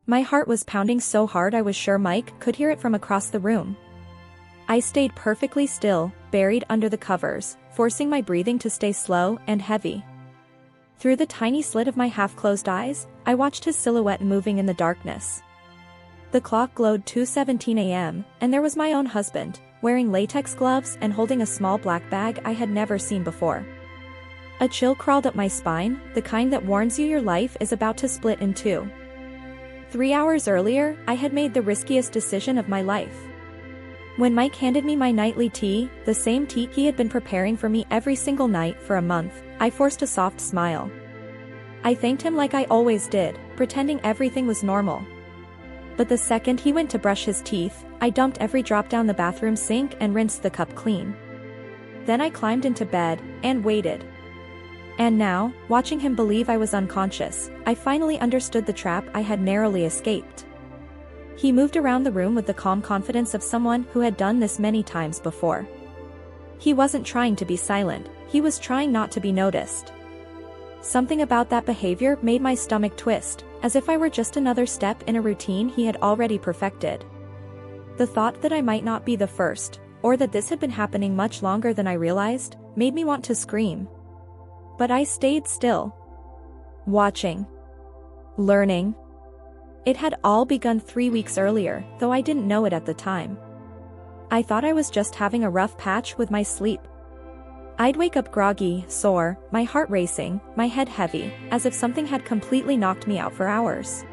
My heart was pounding so hard I was sure Mike could hear it from across the room. I stayed perfectly still, buried under the covers, forcing my breathing to stay slow and heavy. Through the tiny slit of my half-closed eyes, I watched his silhouette moving in the darkness. The clock glowed 2:17 a.m., and there was my own husband, wearing latex gloves and holding a small black bag I had never seen before. A chill crawled up my spine, the kind that warns you your life is about to split in two. 3 hours earlier, I had made the riskiest decision of my life. When Mike handed me my nightly tea, the same tea he had been preparing for me every single night for a month, I forced a soft smile. I thanked him like I always did, pretending everything was normal. But the second he went to brush his teeth, I dumped every drop down the bathroom sink and rinsed the cup clean. Then I climbed into bed and waited. And now, watching him believe I was unconscious, I finally understood the trap I had narrowly escaped. He moved around the room with the calm confidence of someone who had done this many times before. He wasn't trying to be silent, he was trying not to be noticed. Something about that behavior made my stomach twist, as if I were just another step in a routine he had already perfected. The thought that I might not be the first, or that this had been happening much longer than I realized, made me want to scream. But I stayed still. Watching. Learning. It had all begun 3 weeks earlier, though I didn't know it at the time. I thought I was just having a rough patch with my sleep. I'd wake up groggy, sore, my heart racing, my head heavy, as if something had completely knocked me out for hours.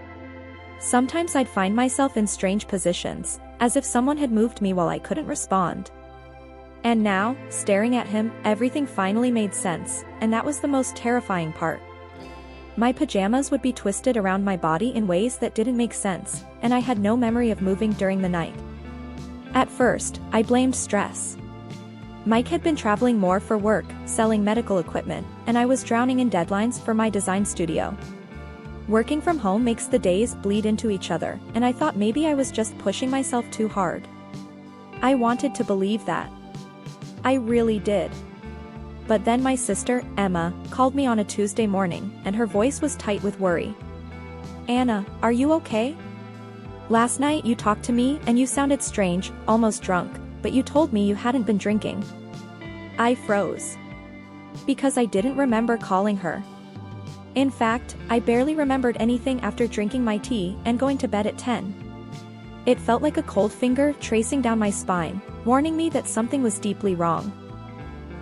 Sometimes I'd find myself in strange positions, as if someone had moved me while I couldn't respond. And now, staring at him, everything finally made sense, and that was the most terrifying part. My pajamas would be twisted around my body in ways that didn't make sense, and I had no memory of moving during the night. At first, I blamed stress. Mike had been traveling more for work, selling medical equipment, and I was drowning in deadlines for my design studio. Working from home makes the days bleed into each other, and I thought maybe I was just pushing myself too hard. I wanted to believe that. I really did. But then my sister, Emma, called me on a Tuesday morning, and her voice was tight with worry. "Anna, are you okay? Last night you talked to me and you sounded strange, almost drunk, but you told me you hadn't been drinking." I froze. Because I didn't remember calling her. In fact, I barely remembered anything after drinking my tea and going to bed at 10. It felt like a cold finger tracing down my spine, warning me that something was deeply wrong.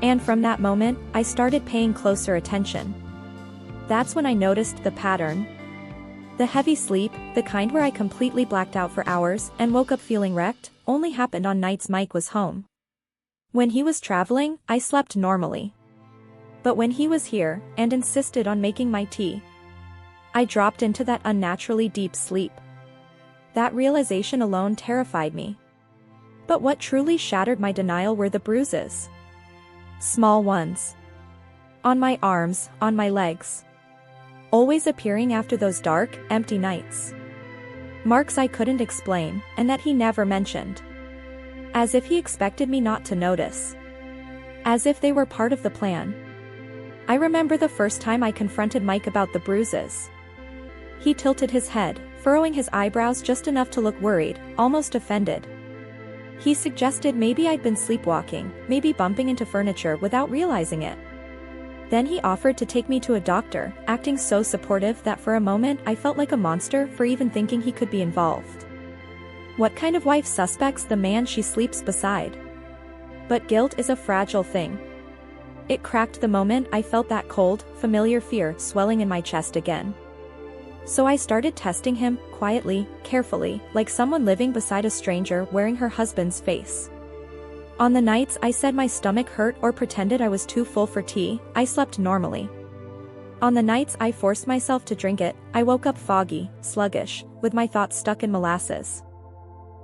And from that moment, I started paying closer attention. That's when I noticed the pattern. The heavy sleep, the kind where I completely blacked out for hours and woke up feeling wrecked, only happened on nights Mike was home. When he was traveling, I slept normally. But when he was here, and insisted on making my tea, I dropped into that unnaturally deep sleep. That realization alone terrified me. But what truly shattered my denial were the bruises. Small ones. On my arms, on my legs. Always appearing after those dark, empty nights. Marks I couldn't explain, and that he never mentioned. As if he expected me not to notice. As if they were part of the plan. I remember the first time I confronted Mike about the bruises. He tilted his head, furrowing his eyebrows just enough to look worried, almost offended. He suggested maybe I'd been sleepwalking, maybe bumping into furniture without realizing it. Then he offered to take me to a doctor, acting so supportive that for a moment I felt like a monster for even thinking he could be involved. What kind of wife suspects the man she sleeps beside? But guilt is a fragile thing. It cracked the moment I felt that cold, familiar fear swelling in my chest again. So I started testing him, quietly, carefully, like someone living beside a stranger wearing her husband's face. On the nights I said my stomach hurt or pretended I was too full for tea, I slept normally. On the nights I forced myself to drink it, I woke up foggy, sluggish, with my thoughts stuck in molasses.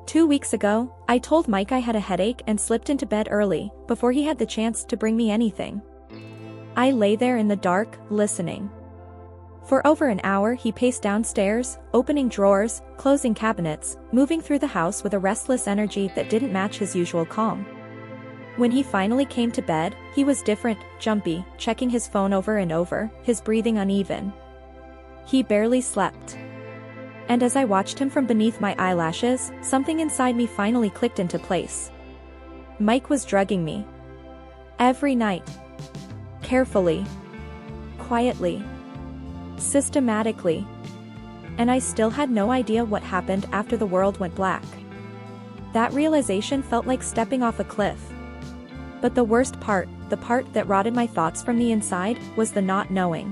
2 weeks ago, I told Mike I had a headache and slipped into bed early, before he had the chance to bring me anything. I lay there in the dark, listening. For over an hour he paced downstairs, opening drawers, closing cabinets, moving through the house with a restless energy that didn't match his usual calm. When he finally came to bed, he was different, jumpy, checking his phone over and over, his breathing uneven. He barely slept. And as I watched him from beneath my eyelashes, something inside me finally clicked into place. Mike was drugging me. Every night. Carefully. Quietly. Systematically. And I still had no idea what happened after the world went black. That realization felt like stepping off a cliff. But the worst part, the part that rotted my thoughts from the inside, was the not knowing.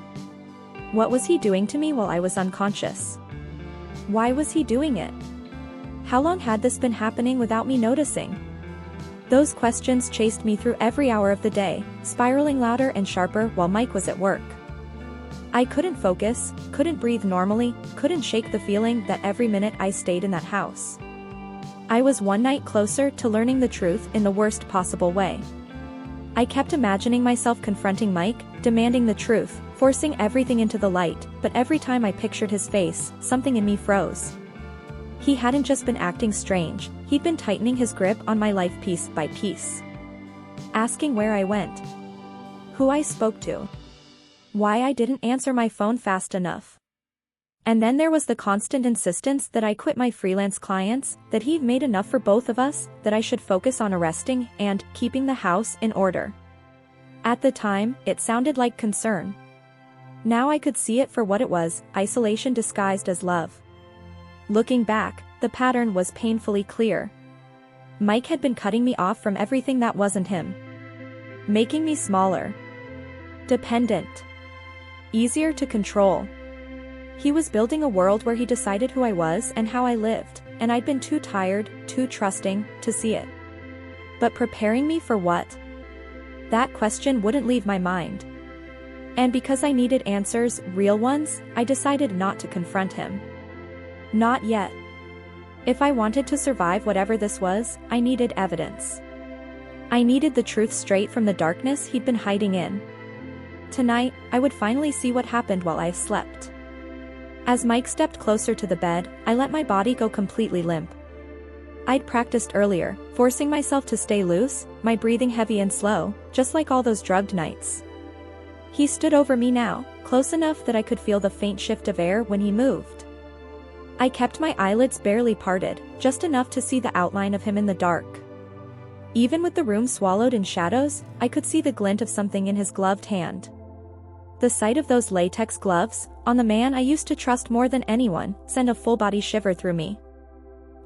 What was he doing to me while I was unconscious? Why was he doing it? How long had this been happening without me noticing? Those questions chased me through every hour of the day, spiraling louder and sharper while Mike was at work. I couldn't focus, couldn't breathe normally, couldn't shake the feeling that every minute I stayed in that house. I was one night closer to learning the truth in the worst possible way. I kept imagining myself confronting Mike, demanding the truth, forcing everything into the light, but every time I pictured his face, something in me froze. He hadn't just been acting strange, he'd been tightening his grip on my life piece by piece. Asking where I went. Who I spoke to. Why I didn't answer my phone fast enough. And then there was the constant insistence that I quit my freelance clients, that he'd made enough for both of us, that I should focus on arresting and keeping the house in order. At the time, it sounded like concern. Now I could see it for what it was, isolation disguised as love. Looking back, the pattern was painfully clear. Mike had been cutting me off from everything that wasn't him. Making me smaller. Dependent. Easier to control. He was building a world where he decided who I was and how I lived, and I'd been too tired, too trusting, to see it. But preparing me for what? That question wouldn't leave my mind. And because I needed answers, real ones, I decided not to confront him. Not yet. If I wanted to survive whatever this was, I needed evidence. I needed the truth straight from the darkness he'd been hiding in. Tonight, I would finally see what happened while I slept. As Mike stepped closer to the bed, I let my body go completely limp. I'd practiced earlier, forcing myself to stay loose, my breathing heavy and slow, just like all those drugged nights. He stood over me now, close enough that I could feel the faint shift of air when he moved. I kept my eyelids barely parted, just enough to see the outline of him in the dark. Even with the room swallowed in shadows, I could see the glint of something in his gloved hand. The sight of those latex gloves, on the man I used to trust more than anyone, sent a full-body shiver through me.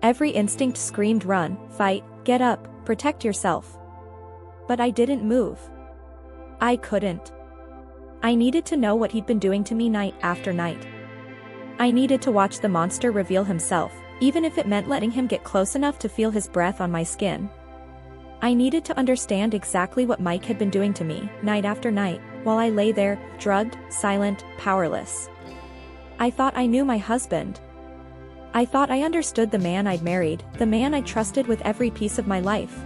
Every instinct screamed run, fight, get up, protect yourself. But I didn't move. I couldn't. I needed to know what he'd been doing to me night after night. I needed to watch the monster reveal himself, even if it meant letting him get close enough to feel his breath on my skin. I needed to understand exactly what Mike had been doing to me, night after night, while I lay there, drugged, silent, powerless. I thought I knew my husband. I thought I understood the man I'd married, the man I trusted with every piece of my life.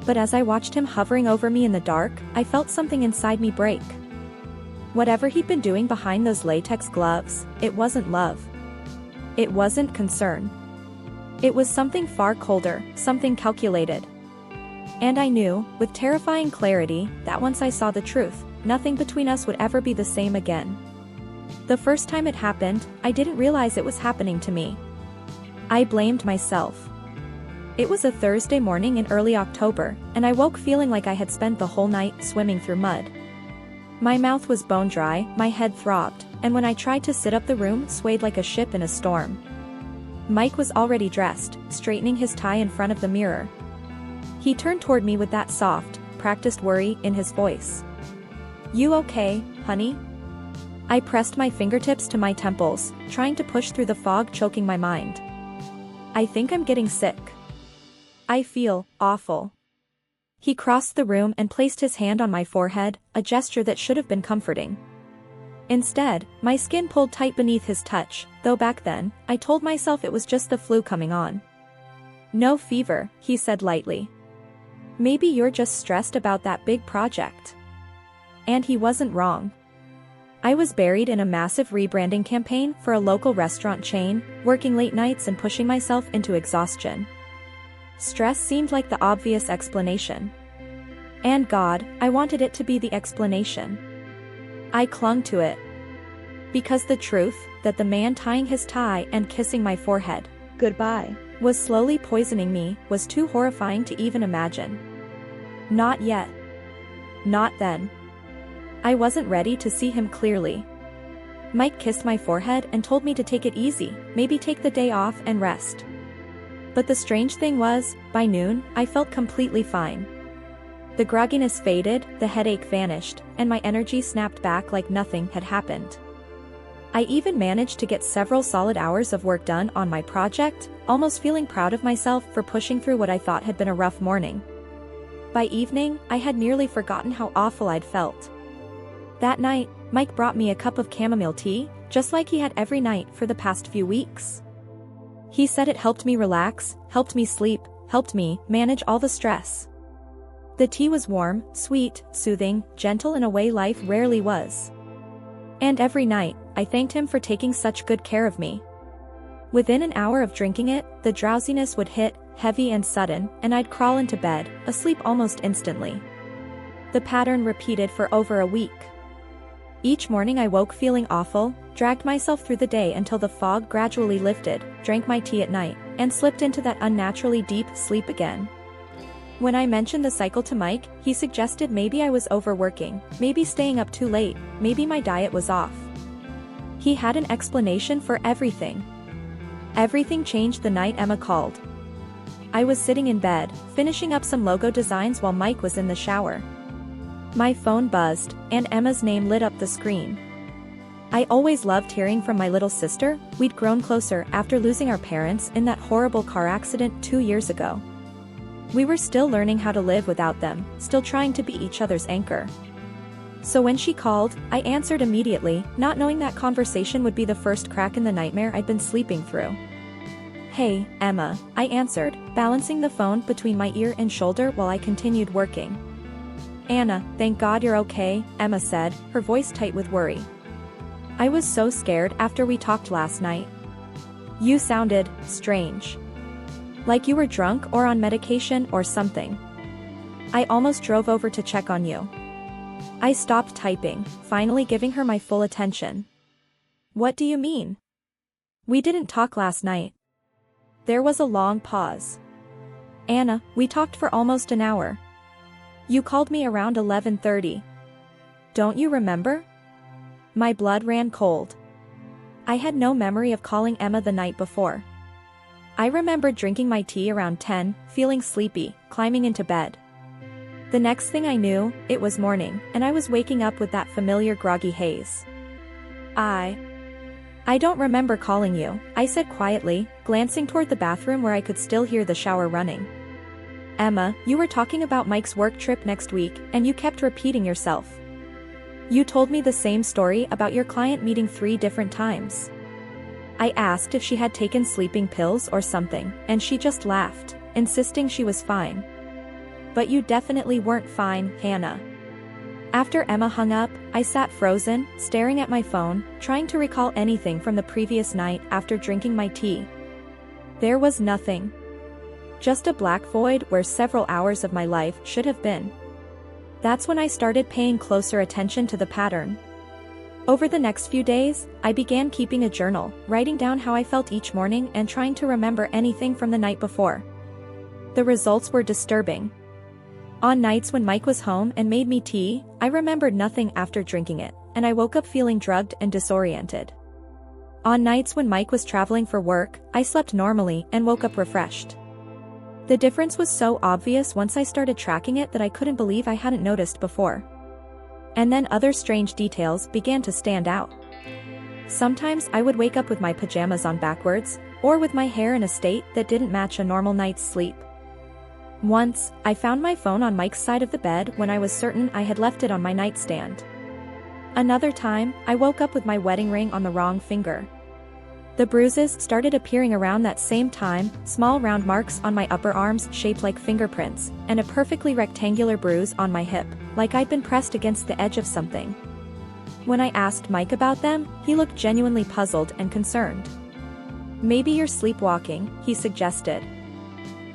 But as I watched him hovering over me in the dark, I felt something inside me break. Whatever he'd been doing behind those latex gloves, it wasn't love. It wasn't concern. It was something far colder, something calculated. And I knew, with terrifying clarity, that once I saw the truth, nothing between us would ever be the same again. The first time it happened, I didn't realize it was happening to me. I blamed myself. It was a Thursday morning in early October, and I woke feeling like I had spent the whole night swimming through mud. My mouth was bone dry, my head throbbed, and when I tried to sit up the room swayed like a ship in a storm. Mike was already dressed, straightening his tie in front of the mirror. He turned toward me with that soft, practiced worry in his voice. "You okay, honey?" I pressed my fingertips to my temples, trying to push through the fog choking my mind. "I think I'm getting sick. I feel awful." He crossed the room and placed his hand on my forehead, a gesture that should have been comforting. Instead, my skin pulled tight beneath his touch, though back then, I told myself it was just the flu coming on. "No fever," he said lightly. "Maybe you're just stressed about that big project." And he wasn't wrong. I was buried in a massive rebranding campaign for a local restaurant chain, working late nights and pushing myself into exhaustion. Stress seemed like the obvious explanation. And God, I wanted it to be the explanation. I clung to it. Because the truth, that the man tying his tie and kissing my forehead goodbye was slowly poisoning me, was too horrifying to even imagine. Not yet. Not then. I wasn't ready to see him clearly. Mike kissed my forehead and told me to take it easy, maybe take the day off and rest. But the strange thing was, by noon, I felt completely fine. The grogginess faded, the headache vanished, and my energy snapped back like nothing had happened. I even managed to get several solid hours of work done on my project, almost feeling proud of myself for pushing through what I thought had been a rough morning. By evening, I had nearly forgotten how awful I'd felt. That night, Mike brought me a cup of chamomile tea, just like he had every night for the past few weeks. He said it helped me relax, helped me sleep, helped me manage all the stress. The tea was warm, sweet, soothing, gentle in a way life rarely was. And every night, I thanked him for taking such good care of me. Within an hour of drinking it, the drowsiness would hit, heavy and sudden, and I'd crawl into bed, asleep almost instantly. The pattern repeated for over a week. Each morning I woke feeling awful, dragged myself through the day until the fog gradually lifted, drank my tea at night, and slipped into that unnaturally deep sleep again. When I mentioned the cycle to Mike, he suggested maybe I was overworking, maybe staying up too late, maybe my diet was off. He had an explanation for everything. Everything changed the night Emma called. I was sitting in bed, finishing up some logo designs while Mike was in the shower. My phone buzzed, and Emma's name lit up the screen. I always loved hearing from my little sister. We'd grown closer after losing our parents in that horrible car accident 2 years ago. We were still learning how to live without them, still trying to be each other's anchor. So when she called, I answered immediately, not knowing that conversation would be the first crack in the nightmare I'd been sleeping through. "Hey, Emma," I answered, balancing the phone between my ear and shoulder while I continued working. "Anna, thank God you're okay," Emma said, her voice tight with worry. "I was so scared after we talked last night. You sounded strange. Like you were drunk or on medication or something. I almost drove over to check on you." I stopped typing, finally giving her my full attention. "What do you mean? We didn't talk last night." There was a long pause. "Anna, we talked for almost an hour. You called me around 11:30. Don't you remember?" My blood ran cold. I had no memory of calling Emma the night before. I remembered drinking my tea around 10, feeling sleepy, climbing into bed. The next thing I knew, it was morning, and I was waking up with that familiar groggy haze. I don't remember calling you," I said quietly, glancing toward the bathroom where I could still hear the shower running. "Emma, you were talking about Mike's work trip next week, and you kept repeating yourself. You told me the same story about your client meeting 3 different times." I asked if she had taken sleeping pills or something, and she just laughed, insisting she was fine. "But you definitely weren't fine, Hannah." After Emma hung up, I sat frozen, staring at my phone, trying to recall anything from the previous night after drinking my tea. There was nothing. Just a black void where several hours of my life should have been. That's when I started paying closer attention to the pattern. Over the next few days, I began keeping a journal, writing down how I felt each morning and trying to remember anything from the night before. The results were disturbing. On nights when Mike was home and made me tea, I remembered nothing after drinking it, and I woke up feeling drugged and disoriented. On nights when Mike was traveling for work, I slept normally and woke up refreshed. The difference was so obvious once I started tracking it that I couldn't believe I hadn't noticed before. And then other strange details began to stand out. Sometimes I would wake up with my pajamas on backwards, or with my hair in a state that didn't match a normal night's sleep. Once, I found my phone on Mike's side of the bed when I was certain I had left it on my nightstand. Another time, I woke up with my wedding ring on the wrong finger. The bruises started appearing around that same time, small round marks on my upper arms shaped like fingerprints, and a perfectly rectangular bruise on my hip, like I'd been pressed against the edge of something. When I asked Mike about them, he looked genuinely puzzled and concerned. "Maybe you're sleepwalking," he suggested.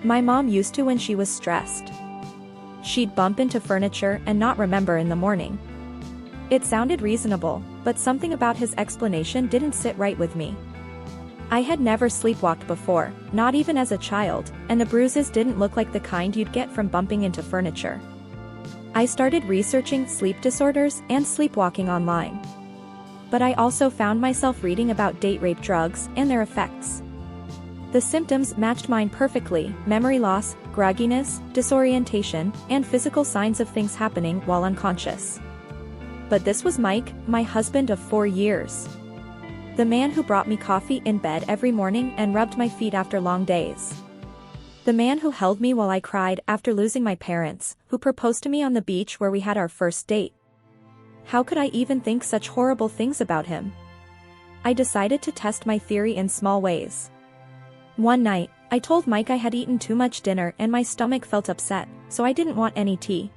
"My mom used to when she was stressed. She'd bump into furniture and not remember in the morning." It sounded reasonable, but something about his explanation didn't sit right with me. I had never sleepwalked before, not even as a child, and the bruises didn't look like the kind you'd get from bumping into furniture. I started researching sleep disorders and sleepwalking online. But I also found myself reading about date rape drugs and their effects. The symptoms matched mine perfectly: memory loss, grogginess, disorientation, and physical signs of things happening while unconscious. But this was Mike, my husband of 4 years. The man who brought me coffee in bed every morning and rubbed my feet after long days. The man who held me while I cried after losing my parents, who proposed to me on the beach where we had our first date. How could I even think such horrible things about him? I decided to test my theory in small ways. One night, I told Mike I had eaten too much dinner and my stomach felt upset, so I didn't want any tea.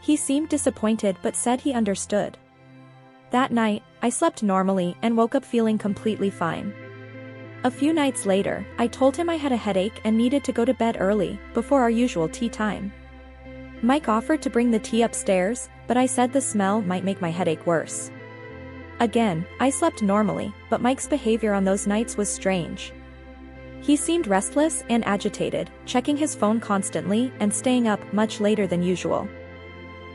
He seemed disappointed but said he understood. That night, I slept normally and woke up feeling completely fine. A few nights later, I told him I had a headache and needed to go to bed early, before our usual tea time. Mike offered to bring the tea upstairs, but I said the smell might make my headache worse. Again, I slept normally, but Mike's behavior on those nights was strange. He seemed restless and agitated, checking his phone constantly and staying up much later than usual.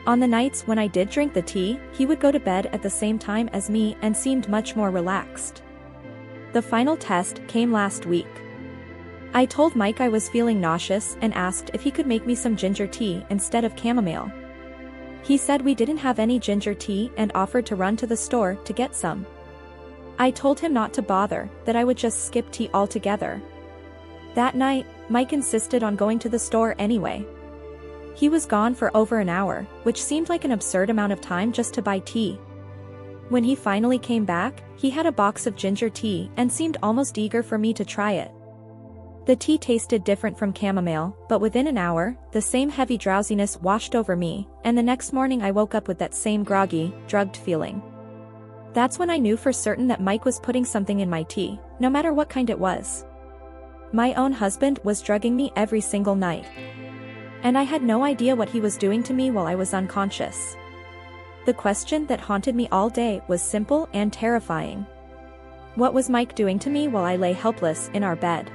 On the nights when I did drink the tea, he would go to bed at the same time as me and seemed much more relaxed. The final test came last week. I told Mike I was feeling nauseous and asked if he could make me some ginger tea instead of chamomile. He said we didn't have any ginger tea and offered to run to the store to get some. I told him not to bother, that I would just skip tea altogether. That night, Mike insisted on going to the store anyway. He was gone for over an hour, which seemed like an absurd amount of time just to buy tea. When he finally came back, he had a box of ginger tea and seemed almost eager for me to try it. The tea tasted different from chamomile, but within an hour, the same heavy drowsiness washed over me, and the next morning I woke up with that same groggy, drugged feeling. That's when I knew for certain that Mike was putting something in my tea, no matter what kind it was. My own husband was drugging me every single night. And I had no idea what he was doing to me while I was unconscious. The question that haunted me all day was simple and terrifying. What was Mike doing to me while I lay helpless in our bed?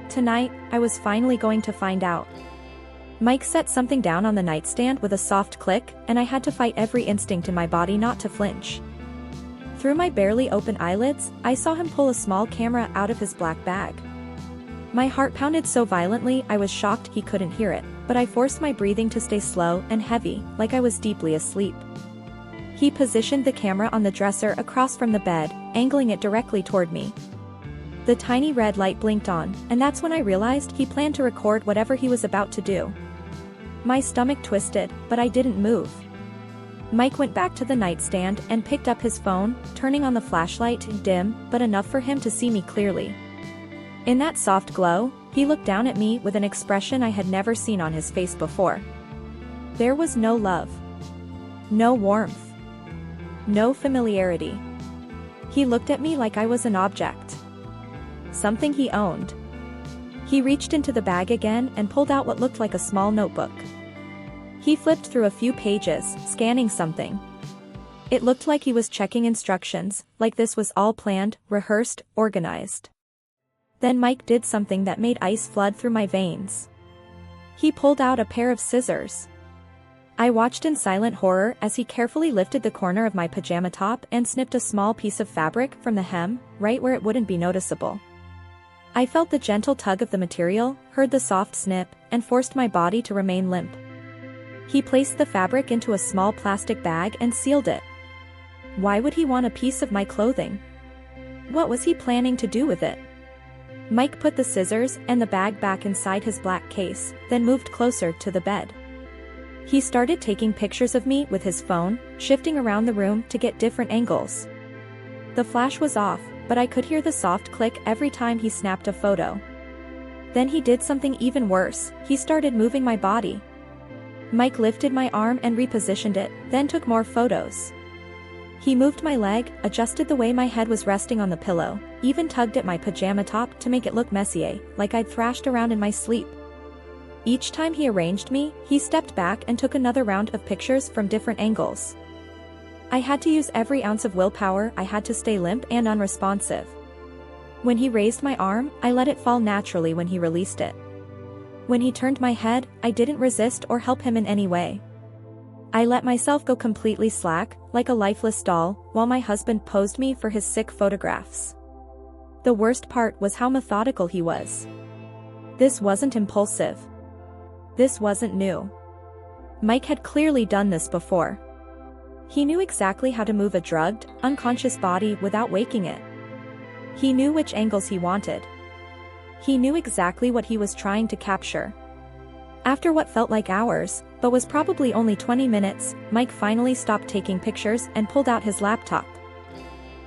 Tonight, I was finally going to find out. Mike set something down on the nightstand with a soft click, and I had to fight every instinct in my body not to flinch. Through my barely open eyelids, I saw him pull a small camera out of his black bag. My heart pounded so violently I was shocked he couldn't hear it, but I forced my breathing to stay slow and heavy, like I was deeply asleep. He positioned the camera on the dresser across from the bed, angling it directly toward me. The tiny red light blinked on, and that's when I realized he planned to record whatever he was about to do. My stomach twisted, but I didn't move. Mike went back to the nightstand and picked up his phone, turning on the flashlight, dim, but enough for him to see me clearly. In that soft glow, he looked down at me with an expression I had never seen on his face before. There was no love. No warmth. No familiarity. He looked at me like I was an object. Something he owned. He reached into the bag again and pulled out what looked like a small notebook. He flipped through a few pages, scanning something. It looked like he was checking instructions, like this was all planned, rehearsed, organized. Then Mike did something that made ice flood through my veins. He pulled out a pair of scissors. I watched in silent horror as he carefully lifted the corner of my pajama top and snipped a small piece of fabric from the hem, right where it wouldn't be noticeable. I felt the gentle tug of the material, heard the soft snip, and forced my body to remain limp. He placed the fabric into a small plastic bag and sealed it. Why would he want a piece of my clothing? What was he planning to do with it? Mike put the scissors and the bag back inside his black case, then moved closer to the bed. He started taking pictures of me with his phone, shifting around the room to get different angles. The flash was off, but I could hear the soft click every time he snapped a photo. Then he did something even worse, he started moving my body. Mike lifted my arm and repositioned it, then took more photos. He moved my leg, adjusted the way my head was resting on the pillow, even tugged at my pajama top to make it look messier, like I'd thrashed around in my sleep. Each time he arranged me, he stepped back and took another round of pictures from different angles. I had to use every ounce of willpower I had to stay limp and unresponsive. When he raised my arm, I let it fall naturally when he released it. When he turned my head, I didn't resist or help him in any way. I let myself go completely slack, like a lifeless doll, while my husband posed me for his sick photographs. The worst part was how methodical he was. This wasn't impulsive. This wasn't new. Mike had clearly done this before. He knew exactly how to move a drugged, unconscious body without waking it. He knew which angles he wanted. He knew exactly what he was trying to capture. After what felt like hours, but was probably only 20 minutes, Mike finally stopped taking pictures and pulled out his laptop.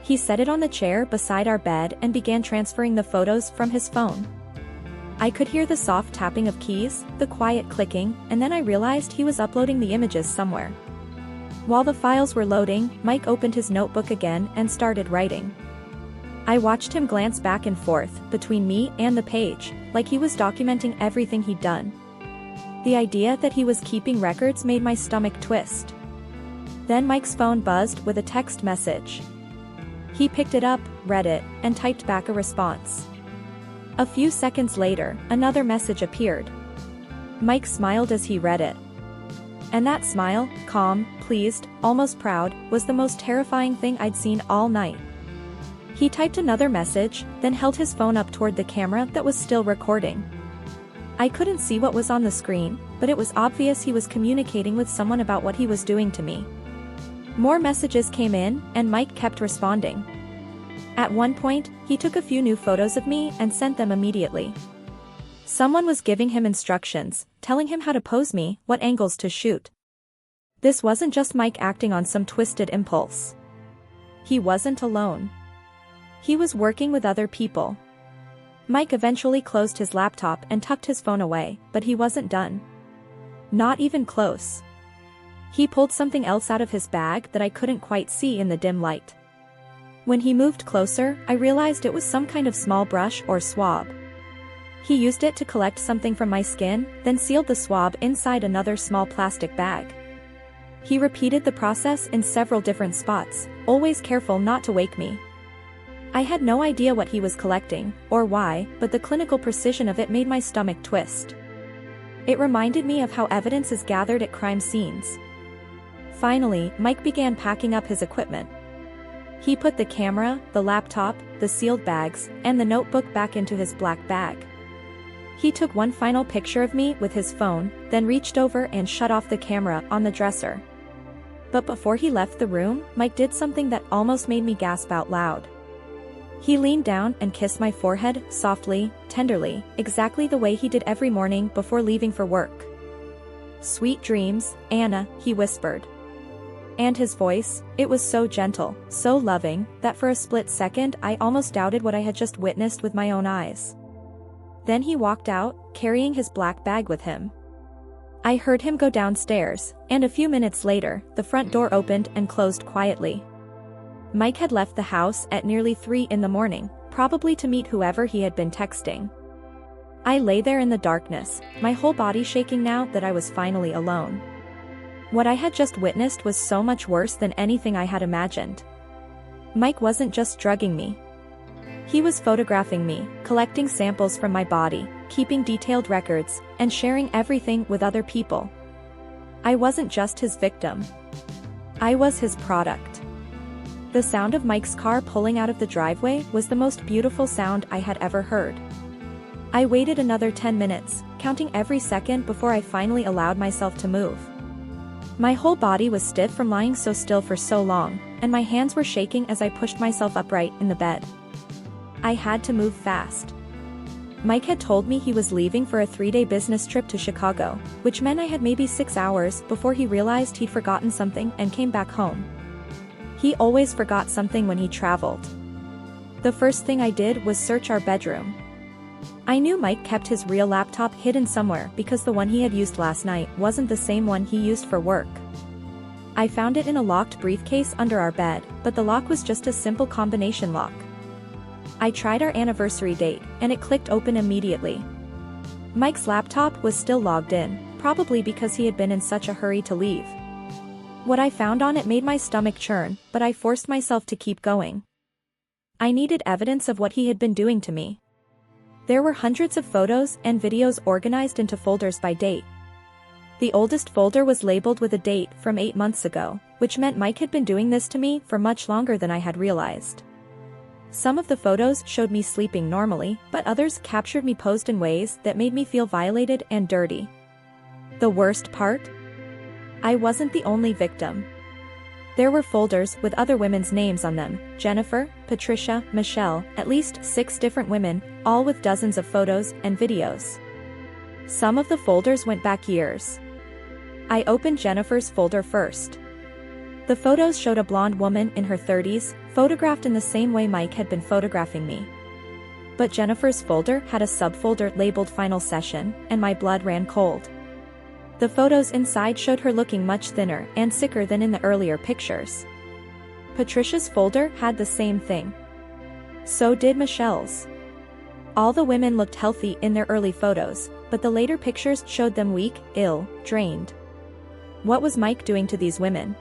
He set it on the chair beside our bed and began transferring the photos from his phone. I could hear the soft tapping of keys, the quiet clicking, and then I realized he was uploading the images somewhere. While the files were loading, Mike opened his notebook again and started writing. I watched him glance back and forth between me and the page, like he was documenting everything he'd done. The idea that he was keeping records made my stomach twist. Then Mike's phone buzzed with a text message. He picked it up, read it, and typed back a response. A few seconds later, another message appeared. Mike smiled as he read it. And that smile, calm, pleased, almost proud, was the most terrifying thing I'd seen all night. He typed another message, then held his phone up toward the camera that was still recording. I couldn't see what was on the screen, but it was obvious he was communicating with someone about what he was doing to me. More messages came in, and Mike kept responding. At one point, he took a few new photos of me and sent them immediately. Someone was giving him instructions, telling him how to pose me, what angles to shoot. This wasn't just Mike acting on some twisted impulse. He wasn't alone. He was working with other people. Mike eventually closed his laptop and tucked his phone away, but he wasn't done. Not even close. He pulled something else out of his bag that I couldn't quite see in the dim light. When he moved closer, I realized it was some kind of small brush or swab. He used it to collect something from my skin, then sealed the swab inside another small plastic bag. He repeated the process in several different spots, always careful not to wake me. I had no idea what he was collecting, or why, but the clinical precision of it made my stomach twist. It reminded me of how evidence is gathered at crime scenes. Finally, Mike began packing up his equipment. He put the camera, the laptop, the sealed bags, and the notebook back into his black bag. He took one final picture of me with his phone, then reached over and shut off the camera on the dresser. But before he left the room, Mike did something that almost made me gasp out loud. He leaned down and kissed my forehead, softly, tenderly, exactly the way he did every morning before leaving for work. "Sweet dreams, Anna," he whispered. And his voice, it was so gentle, so loving, that for a split second I almost doubted what I had just witnessed with my own eyes. Then he walked out, carrying his black bag with him. I heard him go downstairs, and a few minutes later, the front door opened and closed quietly. Mike had left the house at nearly 3 in the morning, probably to meet whoever he had been texting. I lay there in the darkness, my whole body shaking now that I was finally alone. What I had just witnessed was so much worse than anything I had imagined. Mike wasn't just drugging me. He was photographing me, collecting samples from my body, keeping detailed records, and sharing everything with other people. I wasn't just his victim. I was his product. The sound of Mike's car pulling out of the driveway was the most beautiful sound I had ever heard. I waited another 10 minutes, counting every second before I finally allowed myself to move. My whole body was stiff from lying so still for so long, and my hands were shaking as I pushed myself upright in the bed. I had to move fast. Mike had told me he was leaving for a 3-day business trip to Chicago, which meant I had maybe 6 hours before he realized he'd forgotten something and came back home. He always forgot something when he traveled. The first thing I did was search our bedroom. I knew Mike kept his real laptop hidden somewhere because the one he had used last night wasn't the same one he used for work. I found it in a locked briefcase under our bed, but the lock was just a simple combination lock. I tried our anniversary date, and it clicked open immediately. Mike's laptop was still logged in, probably because he had been in such a hurry to leave. What I found on it made my stomach churn, but I forced myself to keep going. I needed evidence of what he had been doing to me. There were hundreds of photos and videos organized into folders by date. The oldest folder was labeled with a date from 8 months ago, which meant Mike had been doing this to me for much longer than I had realized. Some of the photos showed me sleeping normally, but others captured me posed in ways that made me feel violated and dirty. The worst part? I wasn't the only victim. There were folders with other women's names on them: Jennifer, Patricia, Michelle, at least 6 different women, all with dozens of photos and videos. Some of the folders went back years. I opened Jennifer's folder first. The photos showed a blonde woman in her 30s, photographed in the same way Mike had been photographing me. But Jennifer's folder had a subfolder labeled Final Session, and my blood ran cold. The photos inside showed her looking much thinner and sicker than in the earlier pictures. Patricia's folder had the same thing. So did Michelle's. All the women looked healthy in their early photos, but the later pictures showed them weak, ill, drained. What was Mike doing to these women?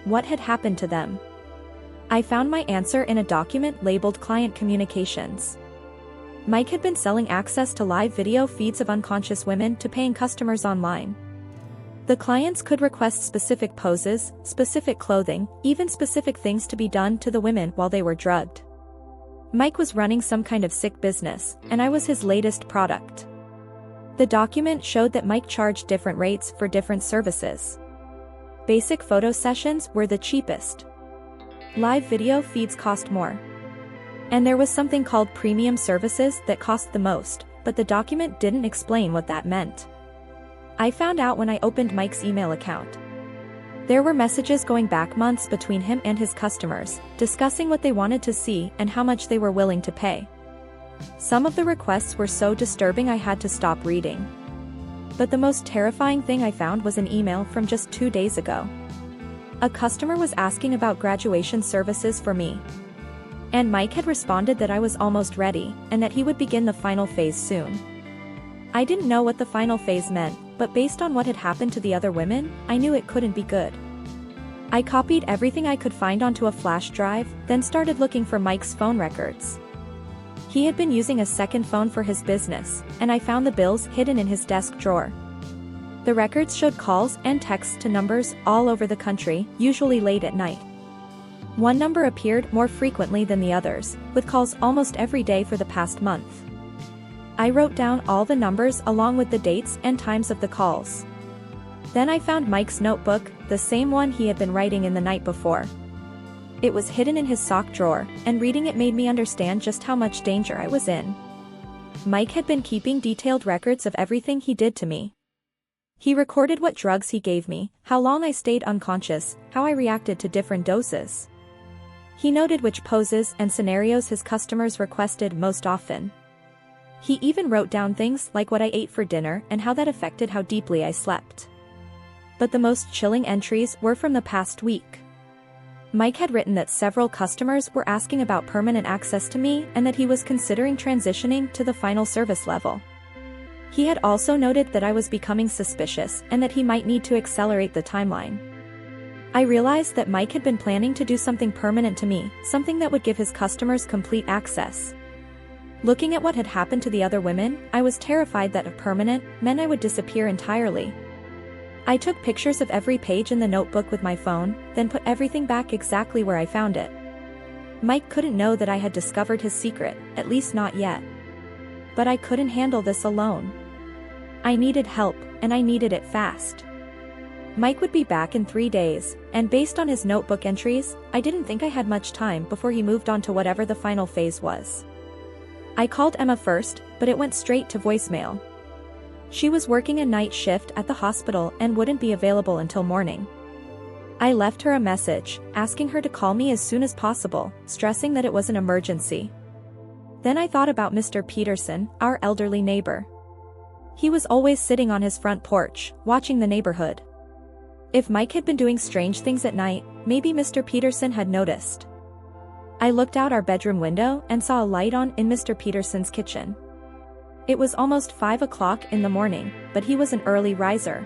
What had happened to them? I found my answer in a document labeled Client Communications. Mike had been selling access to live video feeds of unconscious women to paying customers online. The clients could request specific poses, specific clothing, even specific things to be done to the women while they were drugged. Mike was running some kind of sick business, and I was his latest product. The document showed that Mike charged different rates for different services. Basic photo sessions were the cheapest. Live video feeds cost more. And there was something called premium services that cost the most, but the document didn't explain what that meant. I found out when I opened Mike's email account. There were messages going back months between him and his customers, discussing what they wanted to see and how much they were willing to pay. Some of the requests were so disturbing I had to stop reading. But the most terrifying thing I found was an email from just 2 days ago. A customer was asking about graduation services for me. And Mike had responded that I was almost ready, and that he would begin the final phase soon. I didn't know what the final phase meant, but based on what had happened to the other women, I knew it couldn't be good. I copied everything I could find onto a flash drive, then started looking for Mike's phone records. He had been using a second phone for his business, and I found the bills hidden in his desk drawer. The records showed calls and texts to numbers all over the country, usually late at night. One number appeared more frequently than the others, with calls almost every day for the past month. I wrote down all the numbers along with the dates and times of the calls. Then I found Mike's notebook, the same one he had been writing in the night before. It was hidden in his sock drawer, and reading it made me understand just how much danger I was in. Mike had been keeping detailed records of everything he did to me. He recorded what drugs he gave me, how long I stayed unconscious, how I reacted to different doses. He noted which poses and scenarios his customers requested most often. He even wrote down things like what I ate for dinner and how that affected how deeply I slept. But the most chilling entries were from the past week. Mike had written that several customers were asking about permanent access to me and that he was considering transitioning to the final service level. He had also noted that I was becoming suspicious and that he might need to accelerate the timeline. I realized that Mike had been planning to do something permanent to me, something that would give his customers complete access. Looking at what had happened to the other women, I was terrified that if permanent meant I would disappear entirely. I took pictures of every page in the notebook with my phone, then put everything back exactly where I found it. Mike couldn't know that I had discovered his secret, at least not yet. But I couldn't handle this alone. I needed help, and I needed it fast. Mike would be back in 3 days, and based on his notebook entries, I didn't think I had much time before he moved on to whatever the final phase was. I called Emma first, but it went straight to voicemail. She was working a night shift at the hospital and wouldn't be available until morning. I left her a message, asking her to call me as soon as possible, stressing that it was an emergency. Then I thought about Mr. Peterson, our elderly neighbor. He was always sitting on his front porch, watching the neighborhood. If Mike had been doing strange things at night, maybe Mr. Peterson had noticed. I looked out our bedroom window and saw a light on in Mr. Peterson's kitchen. It was almost 5 o'clock in the morning, but he was an early riser.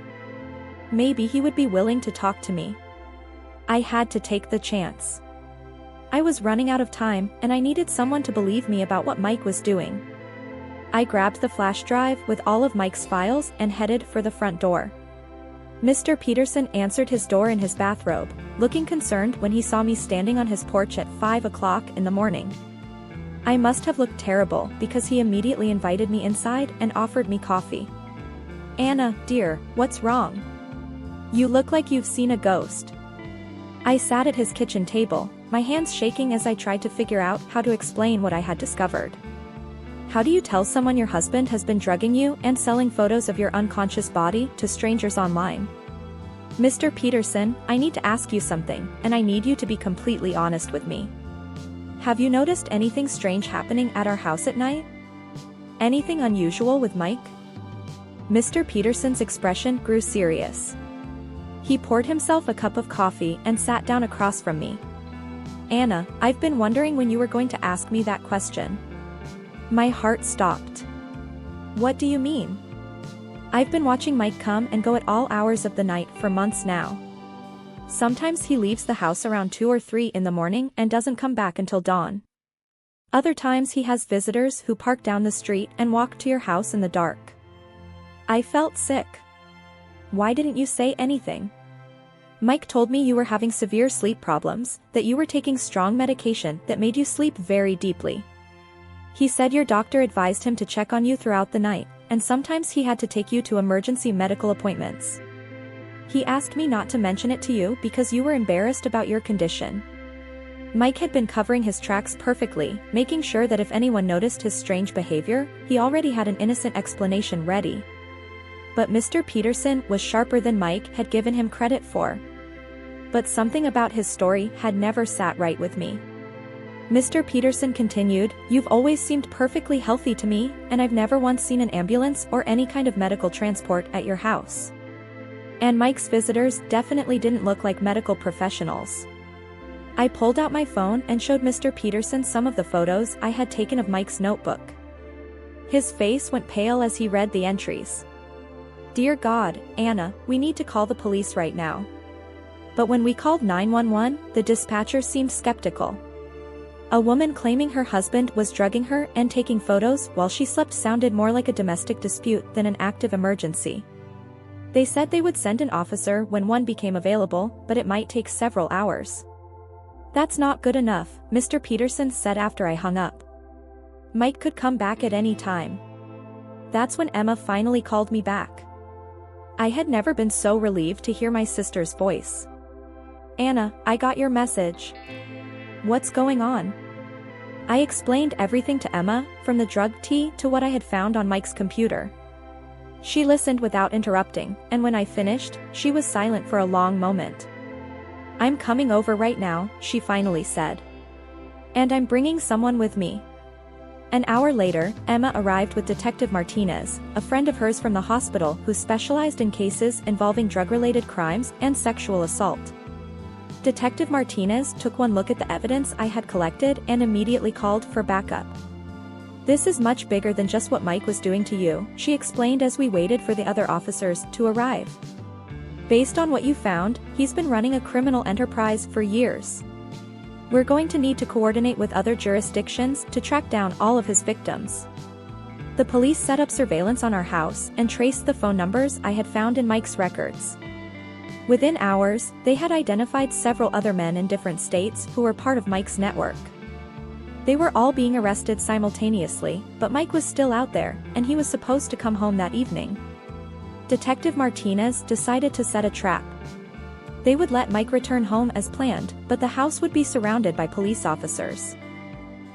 Maybe he would be willing to talk to me. I had to take the chance. I was running out of time, and I needed someone to believe me about what Mike was doing. I grabbed the flash drive with all of Mike's files and headed for the front door. Mr. Peterson answered his door in his bathrobe, looking concerned when he saw me standing on his porch at 5 o'clock in the morning. I must have looked terrible because he immediately invited me inside and offered me coffee. "Anna, dear, what's wrong? You look like you've seen a ghost." I sat at his kitchen table, my hands shaking as I tried to figure out how to explain what I had discovered. How do you tell someone your husband has been drugging you and selling photos of your unconscious body to strangers online? "Mr. Peterson, I need to ask you something, and I need you to be completely honest with me. Have you noticed anything strange happening at our house at night? Anything unusual with Mike?" Mr. Peterson's expression grew serious. He poured himself a cup of coffee and sat down across from me. "Anna, I've been wondering when you were going to ask me that question." My heart stopped. "What do you mean?" "I've been watching Mike come and go at all hours of the night for months now. Sometimes he leaves the house around 2 or 3 in the morning and doesn't come back until dawn. Other times he has visitors who park down the street and walk to your house in the dark." I felt sick. "Why didn't you say anything?" "Mike told me you were having severe sleep problems, that you were taking strong medication that made you sleep very deeply. He said your doctor advised him to check on you throughout the night, and sometimes he had to take you to emergency medical appointments. He asked me not to mention it to you because you were embarrassed about your condition." Mike had been covering his tracks perfectly, making sure that if anyone noticed his strange behavior, he already had an innocent explanation ready. But Mr. Peterson was sharper than Mike had given him credit for. But something about his story had never sat right with me. Mr. Peterson continued, "You've always seemed perfectly healthy to me, and I've never once seen an ambulance or any kind of medical transport at your house. And Mike's visitors definitely didn't look like medical professionals." I pulled out my phone and showed Mr. Peterson some of the photos I had taken of Mike's notebook. His face went pale as he read the entries. "Dear God, Anna, we need to call the police right now." But when we called 911, the dispatcher seemed skeptical. A woman claiming her husband was drugging her and taking photos while she slept sounded more like a domestic dispute than an active emergency. They said they would send an officer when one became available, but it might take several hours. "That's not good enough," Mr. Peterson said after I hung up. "Mike could come back at any time." That's when Emma finally called me back. I had never been so relieved to hear my sister's voice. "Anna, I got your message. What's going on?" I explained everything to Emma, from the drug tea to what I had found on Mike's computer. She listened without interrupting, and when I finished, she was silent for a long moment. "I'm coming over right now," she finally said. "And I'm bringing someone with me." An hour later, Emma arrived with Detective Martinez, a friend of hers from the hospital who specialized in cases involving drug-related crimes and sexual assault. Detective Martinez took one look at the evidence I had collected and immediately called for backup. "This is much bigger than just what Mike was doing to you," she explained as we waited for the other officers to arrive. "Based on what you found, he's been running a criminal enterprise for years. We're going to need to coordinate with other jurisdictions to track down all of his victims." The police set up surveillance on our house and traced the phone numbers I had found in Mike's records. Within hours, they had identified several other men in different states who were part of Mike's network. They were all being arrested simultaneously, but Mike was still out there, and he was supposed to come home that evening. Detective Martinez decided to set a trap. They would let Mike return home as planned, but the house would be surrounded by police officers.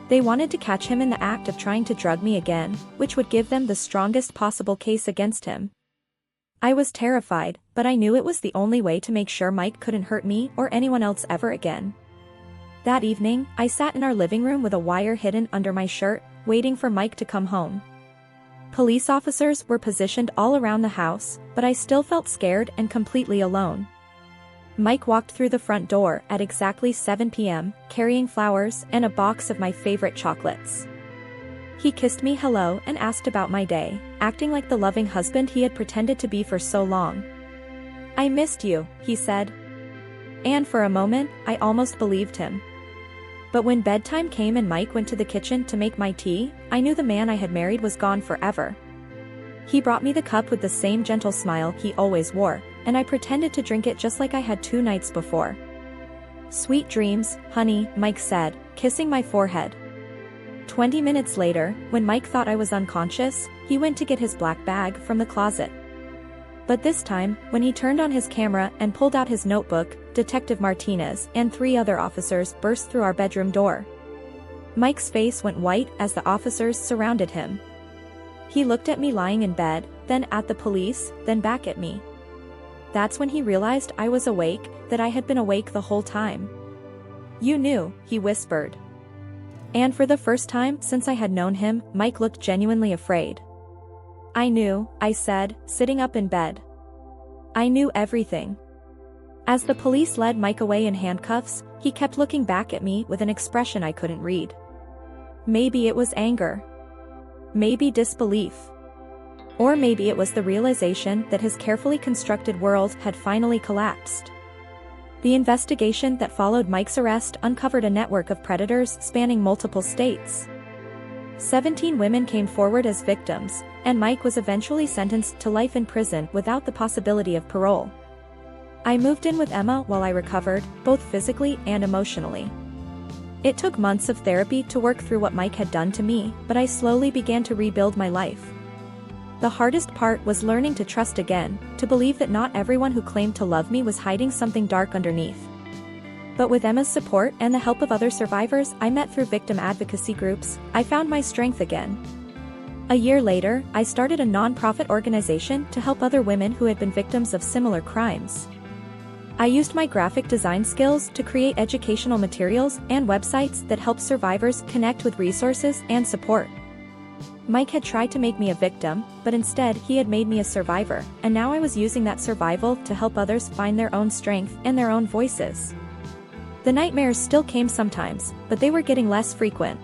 They wanted to catch him in the act of trying to drug me again, which would give them the strongest possible case against him. I was terrified, but I knew it was the only way to make sure Mike couldn't hurt me or anyone else ever again. That evening, I sat in our living room with a wire hidden under my shirt, waiting for Mike to come home. Police officers were positioned all around the house, but I still felt scared and completely alone. Mike walked through the front door at exactly 7 p.m., carrying flowers and a box of my favorite chocolates. He kissed me hello and asked about my day, acting like the loving husband he had pretended to be for so long. "I missed you," he said. And for a moment, I almost believed him. But when bedtime came and Mike went to the kitchen to make my tea, I knew the man I had married was gone forever. He brought me the cup with the same gentle smile he always wore, and I pretended to drink it just like I had 2 nights before. "Sweet dreams, honey," Mike said, kissing my forehead. 20 minutes later, when Mike thought I was unconscious, he went to get his black bag from the closet. But this time, when he turned on his camera and pulled out his notebook, Detective Martinez and 3 other officers burst through our bedroom door. Mike's face went white as the officers surrounded him. He looked at me lying in bed, then at the police, then back at me. That's when he realized I was awake, that I had been awake the whole time. "You knew," he whispered. And for the first time since I had known him, Mike looked genuinely afraid. "I knew," I said, sitting up in bed. "I knew everything." As the police led Mike away in handcuffs, he kept looking back at me with an expression I couldn't read. Maybe it was anger. Maybe disbelief. Or maybe it was the realization that his carefully constructed world had finally collapsed. The investigation that followed Mike's arrest uncovered a network of predators spanning multiple states. 17 women came forward as victims, and Mike was eventually sentenced to life in prison without the possibility of parole. I moved in with Emma while I recovered, both physically and emotionally. It took months of therapy to work through what Mike had done to me, but I slowly began to rebuild my life. The hardest part was learning to trust again, to believe that not everyone who claimed to love me was hiding something dark underneath. But with Emma's support and the help of other survivors I met through victim advocacy groups, I found my strength again. A year later, I started a non-profit organization to help other women who had been victims of similar crimes. I used my graphic design skills to create educational materials and websites that help survivors connect with resources and support. Mike had tried to make me a victim, but instead he had made me a survivor, and now I was using that survival to help others find their own strength and their own voices. The nightmares still came sometimes, but they were getting less frequent.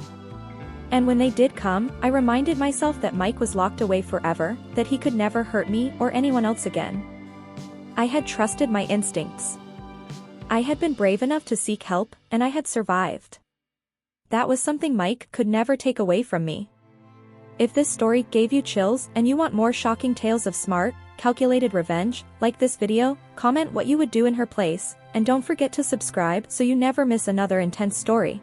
And when they did come, I reminded myself that Mike was locked away forever, that he could never hurt me or anyone else again. I had trusted my instincts. I had been brave enough to seek help, and I had survived. That was something Mike could never take away from me. If this story gave you chills and you want more shocking tales of smart, calculated revenge, like this video, comment what you would do in her place, and don't forget to subscribe so you never miss another intense story.